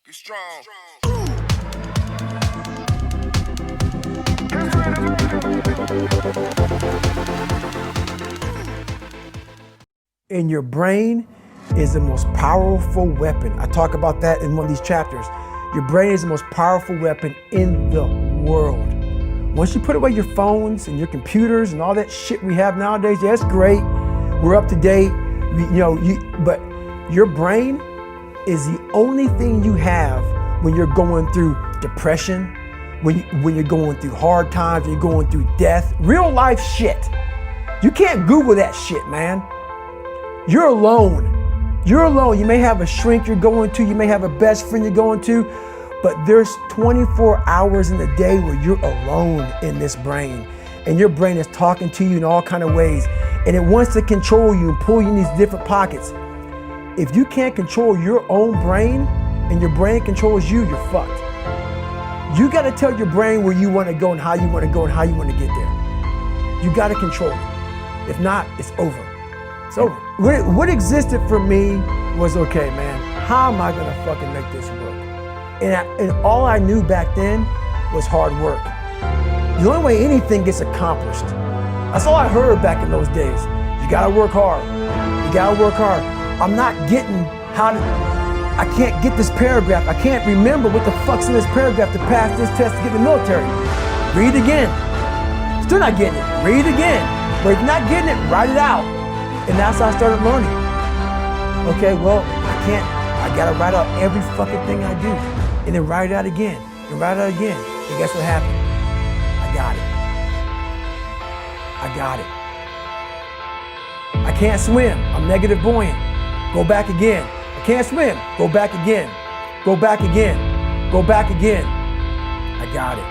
Get strong. And your brain is the most powerful weapon. I talk about that in one of these chapters. Your brain is the most powerful weapon in the world. Once you put away your phones and your computers and all that shit we have nowadays, yeah, it's great. We're up to date, but your brain is the only thing you have when you're going through depression, when you're going through hard times, when you're going through death, real life shit. You can't Google that shit, man. You're alone. You're alone. You may have a shrink you're going to, you may have a best friend you're going to, but there's 24 hours in the day where you're alone in this brain. And your brain is talking to you in all kinds of ways. And it wants to control you and pull you in these different pockets. If you can't control your own brain and your brain controls you, you're fucked. You gotta tell your brain where you wanna go and how you wanna go and how you wanna get there. You gotta control it. If not, it's over. It's over. What existed for me was, okay, man, how am I gonna fucking make this work? And all I knew back then was hard work. The only way anything gets accomplished. That's all I heard back in those days. You gotta work hard. You gotta work hard. I'm not getting I can't get this paragraph. I can't remember what the fuck's in this paragraph to pass this test to get in the military. Read again. Still not getting it. Read again. But if you're not getting it, write it out. And that's how I started learning. Okay, well, I gotta write out every fucking thing I do. And then write it out again. And write it out again. And guess what happened? I got it. I got it. I can't swim. I'm negative buoyant. Go back again. I can't swim. Go back again. Go back again. Go back again. I got it.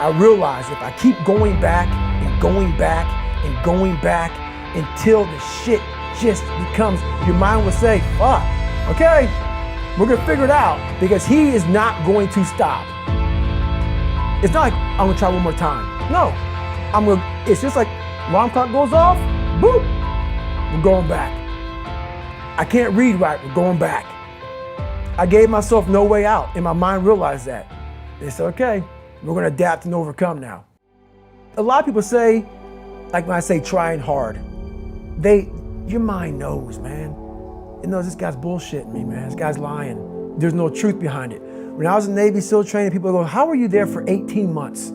I realized if I keep going back and going back and going back until the shit just becomes, your mind will say, fuck, okay, we're gonna figure it out, because he is not going to stop. It's not like I'm gonna try one more time. No, it's just like alarm clock goes off, boop, we're going back. I can't read right, we're going back. I gave myself no way out, and my mind realized that. They said, okay, we're gonna adapt and overcome now. A lot of people say, like when I say trying hard, your mind knows, man. It knows this guy's bullshitting me, man. This guy's lying. There's no truth behind it. When I was in Navy SEAL training, people go, how were you there for 18 months?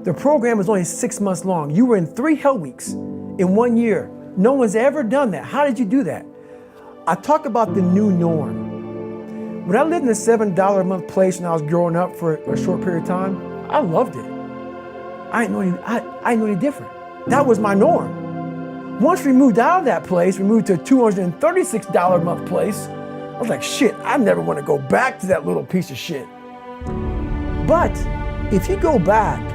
The program was only 6 months long. You were in 3 hell weeks in 1 year. No one's ever done that. How did you do that? I talk about the new norm. When I lived in a $7 a month place when I was growing up for a short period of time, I loved it. I didn't know any different. That was my norm. Once we moved out of that place, we moved to a $236 a month place. I was like, shit, I never want to go back to that little piece of shit. But if you go back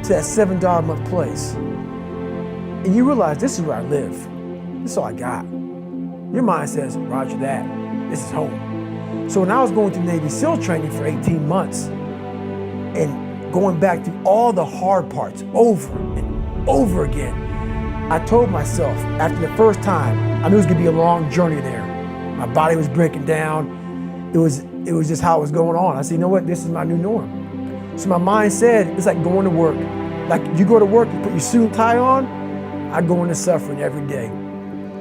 to that $7 a month place and you realize this is where I live, this is all I got, your mind says, roger that, this is home. So when I was going through Navy SEAL training for 18 months and going back through all the hard parts over and over again, I told myself after the first time, I knew it was gonna be a long journey there. My body was breaking down. It was just how it was going on. I said, you know what, this is my new norm. So my mind said, it's like going to work. Like you go to work, you put your suit and tie on, I go into suffering every day.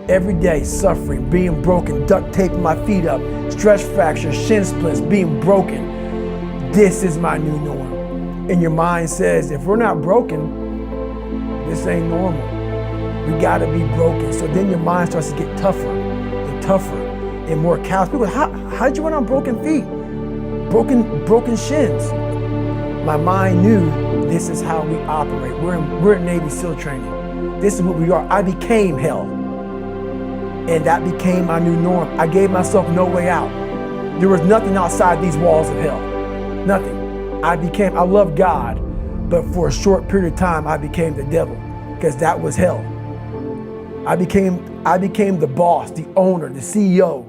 Every day, suffering, being broken, duct taping my feet up, stress fractures, shin splints, being broken. This is my new norm. And your mind says, if we're not broken, this ain't normal. We gotta be broken. So then your mind starts to get tougher and tougher and more callous. People go, how did you run on broken feet? Broken shins. My mind knew this is how we operate. We're in Navy SEAL training. This is what we are. I became hell. And that became my new norm. I gave myself no way out. There was nothing outside these walls of hell. Nothing. I love God, but for a short period of time, I became the devil, because that was hell. I became the boss, the owner, the CEO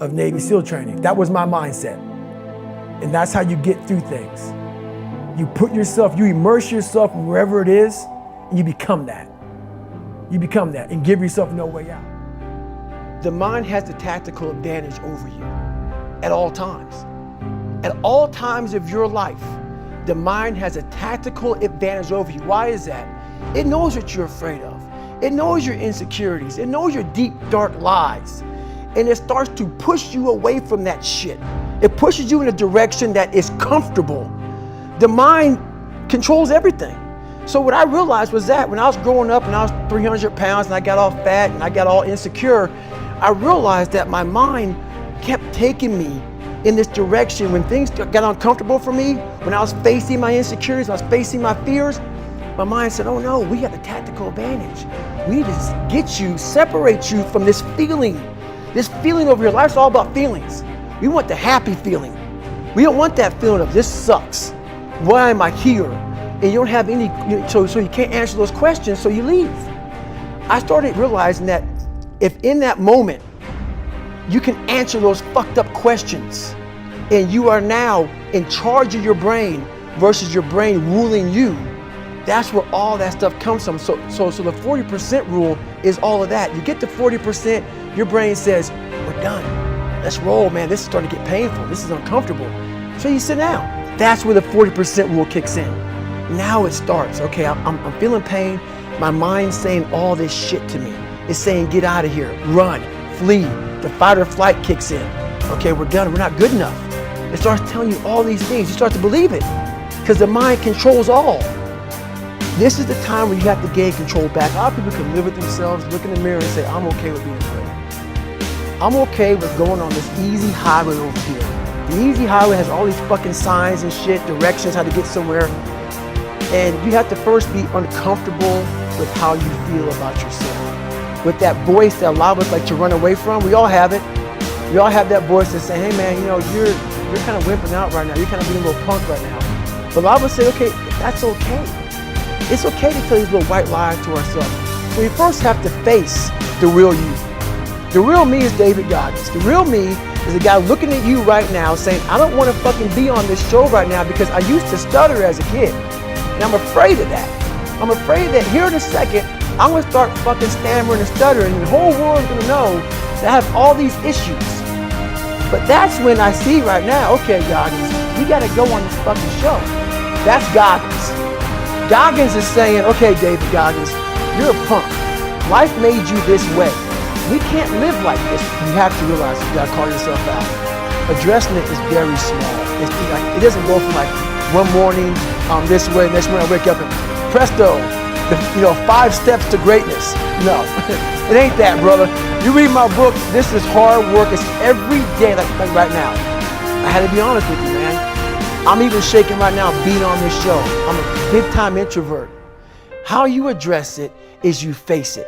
of Navy SEAL training. That was my mindset. And that's how you get through things. You immerse yourself in wherever it is, and you become that. You become that and give yourself no way out. The mind has the tactical advantage over you. at all times. At all times of your life, the mind has a tactical advantage over you. Why is that? It knows what you're afraid of. It knows your insecurities. It knows your deep, dark lies. And it starts to push you away from that shit. It pushes you in a direction that is comfortable. The mind controls everything. So what I realized was that when I was growing up and I was 300 pounds and I got all fat and I got all insecure, I realized that my mind kept taking me in this direction. When things got uncomfortable for me, when I was facing my insecurities, when I was facing my fears, my mind said, oh no, we have a tactical advantage. We need to get you, separate you from this feeling over your life. It's all about feelings. We want the happy feeling. We don't want that feeling of this sucks. Why am I here? And you don't have any, so you can't answer those questions, so you leave. I started realizing that if in that moment, you can answer those fucked up questions and you are now in charge of your brain versus your brain ruling you, that's where all that stuff comes from. So the 40% rule is all of that. You get to 40%, your brain says, we're done. Let's roll, man. This is starting to get painful. This is uncomfortable. So you sit down. That's where the 40% rule kicks in. Now it starts. Okay, I'm feeling pain. My mind's saying all this shit to me. It's saying, get out of here, run, flee. The fight or flight kicks in. Okay, we're done. We're not good enough. It starts telling you all these things. You start to believe it because the mind controls all. This is the time where you have to gain control back. A lot of people can live with themselves, look in the mirror and say, I'm okay with being afraid. I'm okay with going on this easy highway over here. The easy highway has all these fucking signs and shit, directions, how to get somewhere. And you have to first be uncomfortable with how you feel about yourself. With that voice that a lot of us like to run away from, we all have it. We all have that voice that say, hey man, you're kind of wimping out right now. You're kind of being a little punk right now. But a lot of us say, okay, that's okay. It's okay to tell these little white lies to ourselves. So we first have to face the real you. The real me is David Goggins. The real me is a guy looking at you right now saying, I don't want to fucking be on this show right now because I used to stutter as a kid. And I'm afraid of that. I'm afraid that here in a second, I'm gonna start fucking stammering and stuttering and the whole world's gonna know that I have all these issues. But that's when I see right now, okay, Goggins, we gotta go on this fucking show. That's Goggins. Goggins is saying, okay, David Goggins, you're a punk. Life made you this way. We can't live like this. You have to realize you gotta call yourself out. Addressing it is very small. It doesn't go from like one morning, this way, next morning I wake up and presto, 5 steps to greatness. No, it ain't that, brother. You read my book, this is hard work. It's every day, like right now. I had to be honest with you, man. I'm even shaking right now being on this show. I'm a big time introvert. How you address it is you face it.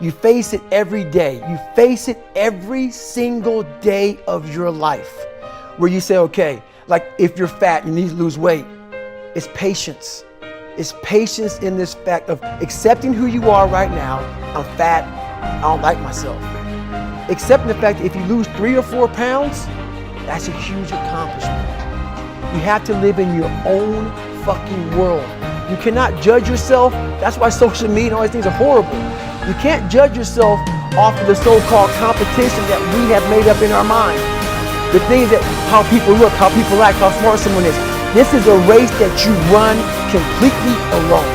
You face it every day. You face it every single day of your life. Where you say, okay, like if you're fat and you need to lose weight, it's patience. It's patience in this fact of accepting who you are right now. I'm fat, I don't like myself. Accepting the fact that if you lose 3 or 4 pounds, that's a huge accomplishment. You have to live in your own fucking world. You cannot judge yourself. That's why social media and all these things are horrible. You can't judge yourself off of the so-called competition that we have made up in our mind. The things that, how people look, how people act, how smart someone is. This is a race that you run completely alone.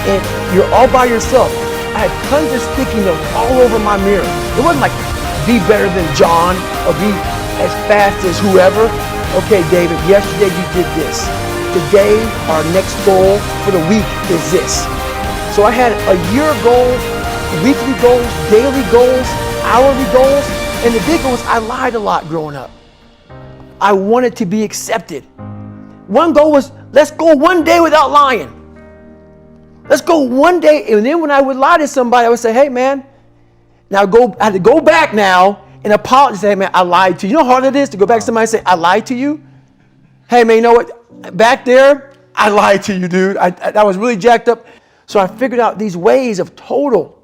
And you're all by yourself. I had tons of sticky notes all over my mirror. It wasn't like be better than John or be as fast as whoever. Okay, David, yesterday you did this. Today, our next goal for the week is this. So I had a year goal, weekly goals, daily goals, hourly goals, and the big one was I lied a lot growing up. I wanted to be accepted. One goal was, let's go one day without lying. Let's go one day, and then when I would lie to somebody, I would say, hey man, now I had to go back now and apologize, say, hey man, I lied to you. You know how hard it is to go back to somebody and say, I lied to you? Hey man, you know what, back there, I lied to you, dude. I was really jacked up. So I figured out these ways of total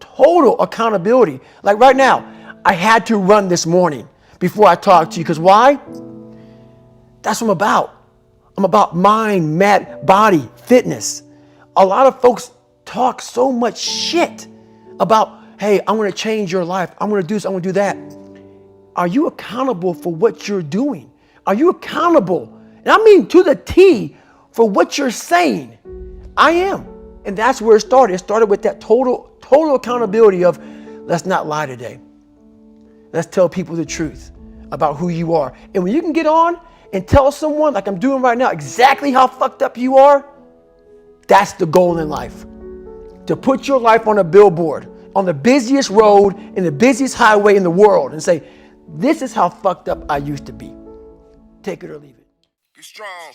accountability. Like right now, I had to run this morning before I talked to you, because why? That's what I'm about. I'm about mind, body, fitness. A lot of folks talk so much shit about, hey, I'm going to change your life. I'm going to do this. I'm going to do that. Are you accountable for what you're doing? Are you accountable? And I mean to the T for what you're saying. I am. And that's where it started. It started with that total accountability of, let's not lie today. Let's tell people the truth about who you are. And when you can get on and tell someone, like I'm doing right now, exactly how fucked up you are, that's the goal in life. To put your life on a billboard, on the busiest road, in the busiest highway in the world, and say, this is how fucked up I used to be. Take it or leave it. Be strong.